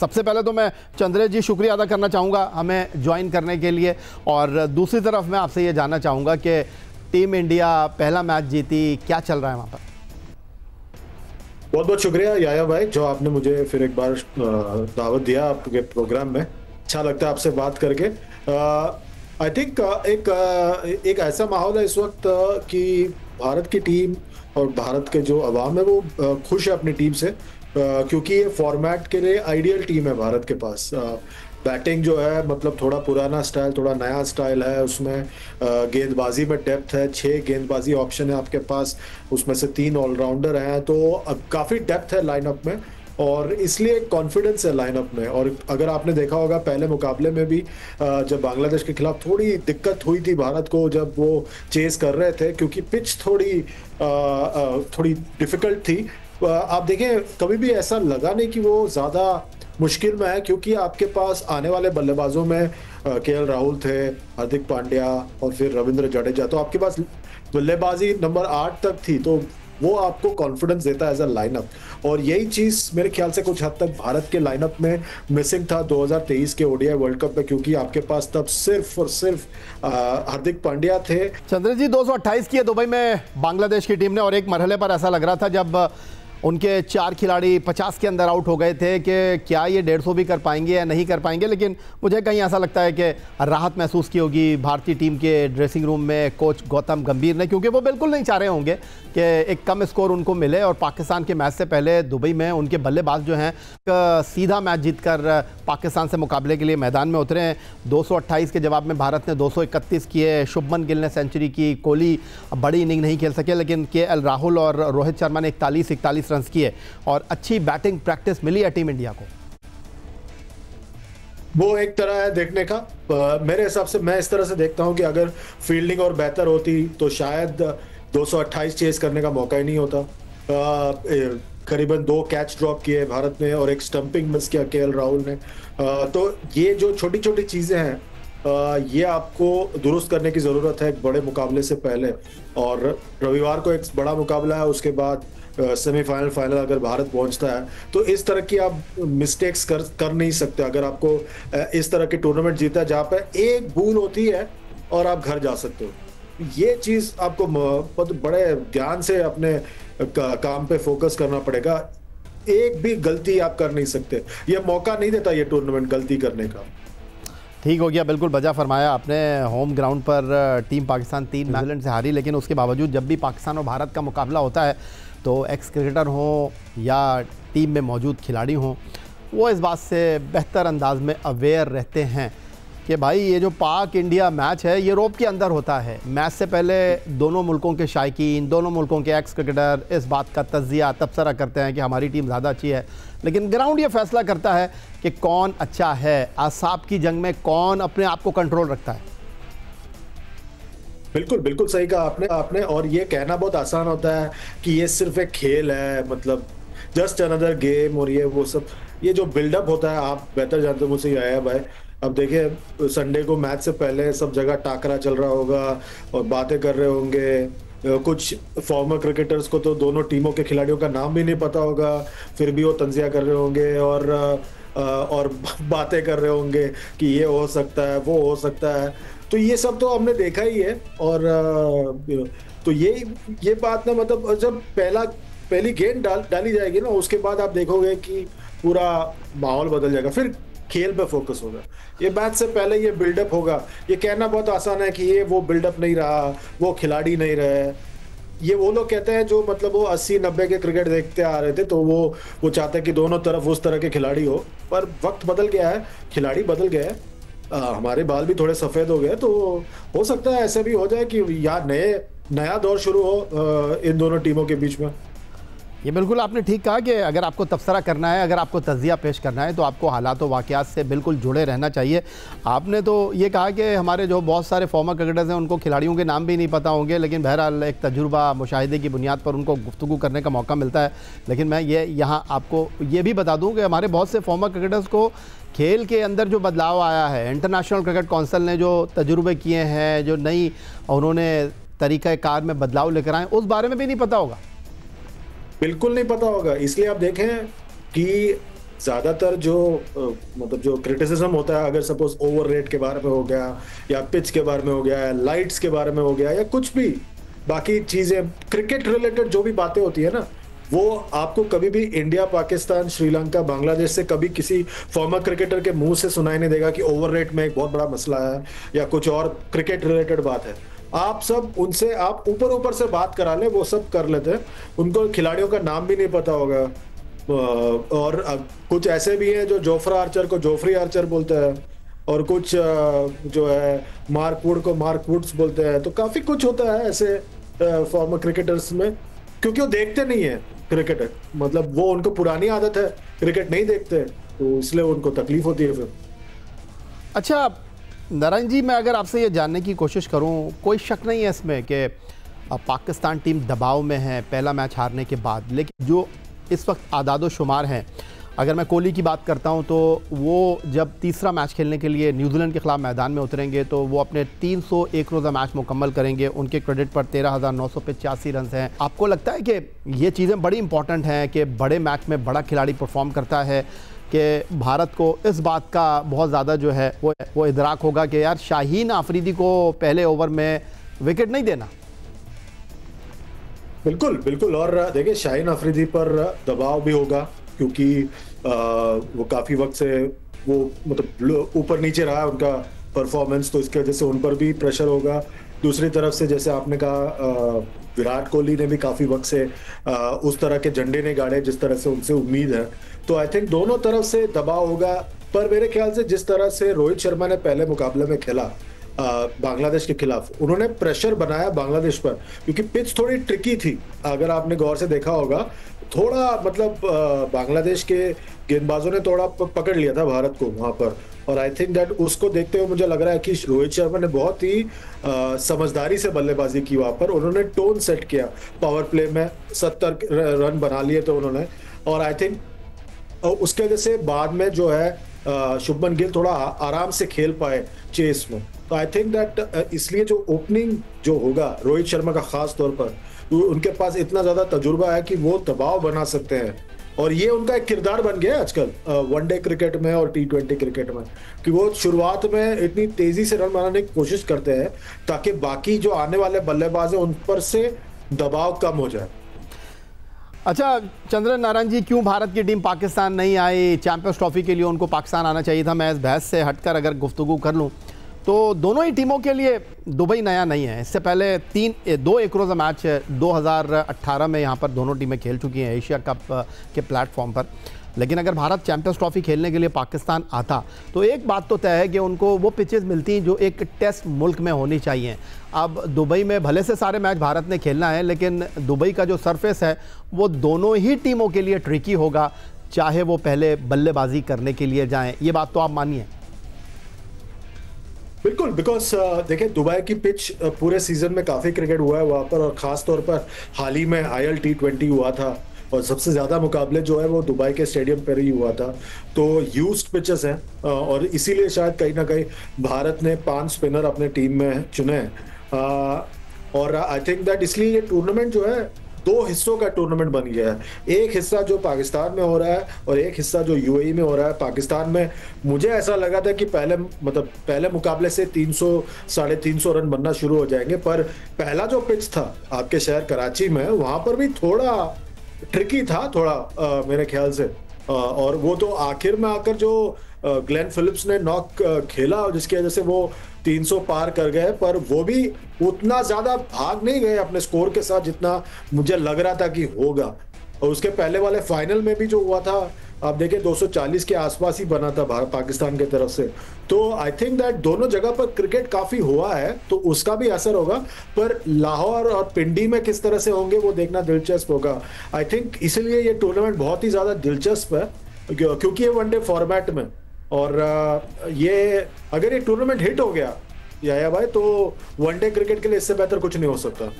सबसे पहले तो मैं चंद्रेश जी शुक्रिया अदा करना चाहूँगा हमें ज्वाइन करने के लिए, और दूसरी तरफ मैं आपसे ये जानना चाहूँगा कि टीम इंडिया पहला मैच जीती, क्या चल रहा है वहाँ पर? बहुत बहुत शुक्रिया याया भाई, जो आपने मुझे फिर एक बार दावत दिया आपके प्रोग्राम में। अच्छा लगता है आपसे बात करके। आई थिंक एक ऐसा माहौल है इस वक्त कि भारत की टीम और भारत के जो अवाम है वो खुश है अपनी टीम से, क्योंकि ये फॉर्मेट के लिए आइडियल टीम है भारत के पास। बैटिंग जो है मतलब थोड़ा पुराना स्टाइल, थोड़ा नया स्टाइल है उसमें। गेंदबाजी में डेप्थ है, 6 गेंदबाजी ऑप्शन है आपके पास, उसमें से 3 ऑलराउंडर हैं, तो काफ़ी डेप्थ है लाइनअप में और इसलिए कॉन्फिडेंस है लाइनअप में। और अगर आपने देखा होगा पहले मुकाबले में भी जब बांग्लादेश के खिलाफ थोड़ी दिक्कत हुई थी भारत को, जब वो चेस कर रहे थे, क्योंकि पिच थोड़ी डिफिकल्ट थी। आप देखें कभी भी ऐसा लगा नहीं कि वो ज़्यादा मुश्किल में है, क्योंकि आपके पास आने वाले बल्लेबाजों में केएल राहुल थे, हार्दिक पांड्या और फिर रविंद्र जडेजा, तो आपके पास बल्लेबाजी नंबर 8 तक थी, तो वो आपको कॉन्फिडेंस देता है एज अ लाइनअप। और यही चीज़ मेरे ख्याल से कुछ हद तक भारत के लाइनअप में मिसिंग था 2023 के ओडीआई वर्ल्ड कप में, क्योंकि आपके पास तब सिर्फ और सिर्फ हार्दिक पांड्या थे। चंद्रेश जी 228 किए दुबई में बांग्लादेश की टीम ने, और एक मरहले पर ऐसा लग रहा था जब उनके 4 खिलाड़ी 50 के अंदर आउट हो गए थे कि क्या ये 150 भी कर पाएंगे या नहीं कर पाएंगे, लेकिन मुझे कहीं ऐसा लगता है कि राहत महसूस की होगी भारतीय टीम के ड्रेसिंग रूम में कोच गौतम गंभीर ने, क्योंकि वो बिल्कुल नहीं चाह रहे होंगे कि एक कम स्कोर उनको मिले। और पाकिस्तान के मैच से पहले दुबई में उनके बल्लेबाज जो हैं सीधा मैच जीतकर पाकिस्तान से मुकाबले के लिए मैदान में उतरे हैं। 228 के जवाब में भारत ने 231 किए, शुभमन गिल ने सेंचुरी की, कोहली बड़ी इनिंग नहीं खेल सके, लेकिन केएल राहुल और रोहित शर्मा ने 41 रन किए और अच्छी बैटिंग प्रैक्टिस मिली है टीम इंडिया को। वो एक तरह है देखने का। मेरे हिसाब से मैं इस तरह से देखता हूं कि अगर फील्डिंग और बेहतर होती तो शायद 228 चेस करने का मौका ही नहीं होता। करीबन 2 कैच ड्रॉप किए भारत ने और एक स्टंपिंग मिस किया केएल राहुल ने। तो ये जो छोटी छोटी चीजें हैं ये आपको दुरुस्त करने की जरूरत है एक बड़े मुकाबले से पहले। और रविवार को एक बड़ा मुकाबला है, उसके बाद सेमीफाइनल फाइनल अगर भारत पहुंचता है, तो इस तरह की आप मिस्टेक्स कर नहीं सकते। अगर आपको इस तरह के टूर्नामेंट जीता है जहां पे एक भूल होती है और आप घर जा सकते हो, ये चीज आपको बड़े ध्यान से अपने काम पे फोकस करना पड़ेगा। एक भी गलती आप कर नहीं सकते, ये मौका नहीं देता ये टूर्नामेंट गलती करने का। ठीक हो गया, बिल्कुल बजा फरमाया आपने। होम ग्राउंड पर टीम पाकिस्तान 3 न्यूजीलैंड से हारी, लेकिन उसके बावजूद जब भी पाकिस्तान और भारत का मुकाबला होता है तो एक्स क्रिकेटर हों या टीम में मौजूद खिलाड़ी हों, वो इस बात से बेहतर अंदाज में अवेयर रहते हैं कि भाई ये जो पाक इंडिया मैच है ये यूरोप के अंदर होता है। मैच से पहले दोनों मुल्कों के शायकीन, दोनों मुल्कों के एक्स क्रिकेटर इस बात का तज्जिया तबसरा करते हैं कि हमारी टीम ज़्यादा अच्छी है, लेकिन ग्राउंड ये फैसला करता है कि कौन अच्छा है। आसाब की जंग में कौन अपने आप को कंट्रोल रखता है। बिल्कुल बिल्कुल सही कहा आपने। और ये कहना बहुत आसान होता है कि ये सिर्फ एक खेल है, मतलब जस्ट अनदर गेम, और ये वो सब, ये जो बिल्डअप होता है आप बेहतर जानते हो मुझसे आया भाई। अब देखिए संडे को मैच से पहले सब जगह टाकरा चल रहा होगा और बातें कर रहे होंगे। कुछ फॉर्मर क्रिकेटर्स को तो दोनों टीमों के खिलाड़ियों का नाम भी नहीं पता होगा, फिर भी वो तंजिया कर रहे होंगे और बातें कर रहे होंगे कि ये हो सकता है वो हो सकता है। तो ये सब तो हमने देखा ही है। और तो ये बात ना, मतलब जब पहली गेंद डाली जाएगी ना, उसके बाद आप देखोगे कि पूरा माहौल बदल जाएगा, फिर खेल पे फोकस होगा। ये मैच से पहले ये बिल्डअप होगा। ये कहना बहुत आसान है कि ये वो बिल्डअप नहीं रहा, वो खिलाड़ी नहीं रहे। ये वो लोग कहते हैं जो मतलब वो 80-90 के क्रिकेट देखते आ रहे थे, तो वो चाहते हैं कि दोनों तरफ उस तरह के खिलाड़ी हो। पर वक्त बदल गया है, खिलाड़ी बदल गए हैं, हमारे बाल भी थोड़े सफेद हो गए, तो हो सकता है ऐसे भी हो जाए कि यार नया दौर शुरू हो इन दोनों टीमों के बीच में। ये बिल्कुल आपने ठीक कहा कि अगर आपको तबसरा करना है, अगर आपको तज़िया पेश करना है, तो आपको हालात व वाक़यात से बिल्कुल जुड़े रहना चाहिए। आपने तो ये कहा कि हमारे जो बहुत सारे फॉर्मर क्रिकेटर्स हैं उनको खिलाड़ियों के नाम भी नहीं पता होंगे, लेकिन बहरहाल एक तजुर्बा मुशाहिदे की बुनियाद पर उनको गुफ्तगू करने का मौका मिलता है। लेकिन मैं यहाँ आपको ये भी बता दूँ कि हमारे बहुत से फॉर्मर क्रिकेटर्स को खेल के अंदर जो बदलाव आया है, इंटरनेशनल क्रिकेट काउंसिल ने जो तजुर्बे किए हैं, जो नई उन्होंने तरीक़ाकार में बदलाव लेकर आए, उस बारे में भी नहीं पता होगा। बिल्कुल नहीं पता होगा। इसलिए आप देखें कि ज्यादातर जो मतलब जो क्रिटिसिज्म होता है, अगर सपोज ओवर रेट के बारे में हो गया या पिच के बारे में हो गया या लाइट्स के बारे में हो गया या कुछ भी बाकी चीजें क्रिकेट रिलेटेड जो भी बातें होती है ना, वो आपको कभी भी इंडिया, पाकिस्तान, श्रीलंका, बांग्लादेश से कभी किसी फॉर्मर क्रिकेटर के मुंह से सुनाई नहीं देगा कि ओवर रेट में एक बहुत बड़ा मसला है या कुछ और क्रिकेट रिलेटेड बात है। आप सब उनसे आप ऊपर ऊपर से बात करा ले, वो सब कर लेते हैं। उनको खिलाड़ियों का नाम भी नहीं पता होगा। और कुछ ऐसे भी हैं जो जोफ्रा आर्चर को जोफ्री आर्चर बोलते हैं और कुछ जो है मार्क वुड को मार्क वुड्स बोलते हैं। तो काफी कुछ होता है ऐसे फॉर्मर क्रिकेटर्स में, क्योंकि वो देखते नहीं है क्रिकेट, मतलब वो उनको पुरानी आदत है, क्रिकेट नहीं देखते, तो इसलिए उनको तकलीफ होती है फिर। अच्छा नारायण जी, मैं अगर आपसे ये जानने की कोशिश करूं, कोई शक नहीं है इसमें कि पाकिस्तान टीम दबाव में है पहला मैच हारने के बाद, लेकिन जो इस वक्त आदादो शुमार हैं, अगर मैं कोहली की बात करता हूं तो वो जब तीसरा मैच खेलने के लिए न्यूजीलैंड के खिलाफ मैदान में उतरेंगे तो वो अपने 301 रोज़ा मैच मुकम्मल करेंगे। उनके क्रेडिट पर 13,985 रन हैं। आपको लगता है कि ये चीज़ें बड़ी इंपॉर्टेंट हैं कि बड़े मैच में बड़ा खिलाड़ी परफॉर्म करता है, कि भारत को इस बात का बहुत ज़्यादा जो है वो इदराक होगा कि यार शाहीन आफरीदी को पहले ओवर में विकेट नहीं देना? बिल्कुल बिल्कुल। और देखिए शाहीन अफरीदी पर दबाव भी होगा, क्योंकि वो काफी वक्त से वो मतलब ऊपर नीचे रहा है उनका परफॉर्मेंस, तो इसकी वजह से उन पर भी प्रेशर होगा। दूसरी तरफ से जैसे आपने कहा, विराट कोहली ने भी काफी वक्त से उस तरह के झंडे नहीं गाड़े जिस तरह से उनसे उम्मीद है। तो आई थिंक दोनों तरफ से दबाव होगा। पर मेरे ख्याल से जिस तरह से रोहित शर्मा ने पहले मुकाबले में खेला बांग्लादेश के खिलाफ, उन्होंने प्रेशर बनाया बांग्लादेश पर, क्योंकि पिच थोड़ी ट्रिकी थी। अगर आपने गौर से देखा होगा, थोड़ा मतलब बांग्लादेश के गेंदबाजों ने थोड़ा पकड़ लिया था भारत को वहां पर। और आई थिंक दैट उसको देखते हुए मुझे लग रहा है कि रोहित शर्मा ने बहुत ही समझदारी से बल्लेबाजी की वहां पर। उन्होंने टोन सेट किया, पावर प्ले में 70 रन बना लिए थे उन्होंने। और आई थिंक उसके वजह से बाद में जो है शुभमन गिल थोड़ा आराम से खेल पाए चेस में। तो आई थिंक दैट इसलिए जो ओपनिंग जो होगा रोहित शर्मा का खास तौर पर, उनके पास इतना ज्यादा तजुर्बा है कि वो दबाव बना सकते हैं। और ये उनका एक किरदार बन गया है आजकल वनडे क्रिकेट में और T20 क्रिकेट में, कि वो शुरुआत में इतनी तेजी से रन बनाने की कोशिश करते हैं ताकि बाकी जो आने वाले बल्लेबाज हैं उन पर से दबाव कम हो जाए। अच्छा चंद्रन नारायण जी, क्यों भारत की टीम पाकिस्तान नहीं आई? चैंपियंस ट्रॉफी के लिए उनको पाकिस्तान आना चाहिए था। मैं इस बहस से हटकर अगर गुफ्तगू कर लूँ तो दोनों ही टीमों के लिए दुबई नया नहीं है। इससे पहले 2 एक रोज़ा मैच 2018 में यहाँ पर दोनों टीमें खेल चुकी हैं एशिया कप के प्लेटफॉर्म पर। लेकिन अगर भारत चैंपियंस ट्रॉफी खेलने के लिए पाकिस्तान आता तो एक बात तो तय है कि उनको वो पिचेस मिलती जो एक टेस्ट मुल्क में होनी चाहिए। अब दुबई में भले से सारे मैच भारत ने खेलना है, लेकिन दुबई का जो सरफेस है वो दोनों ही टीमों के लिए ट्रिकी होगा, चाहे वो पहले बल्लेबाजी करने के लिए जाएं। ये बात तो आप मानिए। बिल्कुल, बिकॉज देखिए दुबई की पिच पूरे सीजन में काफी क्रिकेट हुआ है वहां पर, और खास तौर पर हाल ही में IL T20 हुआ था और सबसे ज्यादा मुकाबले जो है वो दुबई के स्टेडियम पर ही हुआ था। तो यूज्ड पिचेस हैं और इसीलिए शायद कहीं ना कहीं भारत ने 5 स्पिनर अपने टीम में चुने। और आई थिंक दैट इसलिए ये टूर्नामेंट जो है 2 हिस्सों का टूर्नामेंट बन गया है। एक हिस्सा जो पाकिस्तान में हो रहा है और एक हिस्सा जो UAE में हो रहा है। पाकिस्तान में मुझे ऐसा लगा था कि पहले मुकाबले से 300-350 रन बनना शुरू हो जाएंगे, पर पहला जो पिच था आपके शहर कराची में, वहां पर भी थोड़ा ट्रिकी था थोड़ा मेरे ख्याल से। और वो तो आखिर में आकर जो ग्लेन फिलिप्स ने नॉक खेला जिसकी वजह से वो 300 पार कर गए, पर वो भी उतना ज्यादा भाग नहीं गए अपने स्कोर के साथ जितना मुझे लग रहा था कि होगा। और उसके पहले वाले फाइनल में भी जो हुआ था आप देखिए 240 के आसपास ही बना था भारत पाकिस्तान की तरफ से। तो आई थिंक दैट दोनों जगह पर क्रिकेट काफी हुआ है, तो उसका भी असर होगा। पर लाहौर और पिंडी में किस तरह से होंगे वो देखना दिलचस्प होगा। आई थिंक इसलिए ये टूर्नामेंट बहुत ही ज्यादा दिलचस्प है, क्योंकि ये वनडे फॉर्मेट में, और ये अगर ये टूर्नामेंट हिट हो गया याया भाई, तो वनडे क्रिकेट के लिए इससे बेहतर कुछ नहीं हो सकता।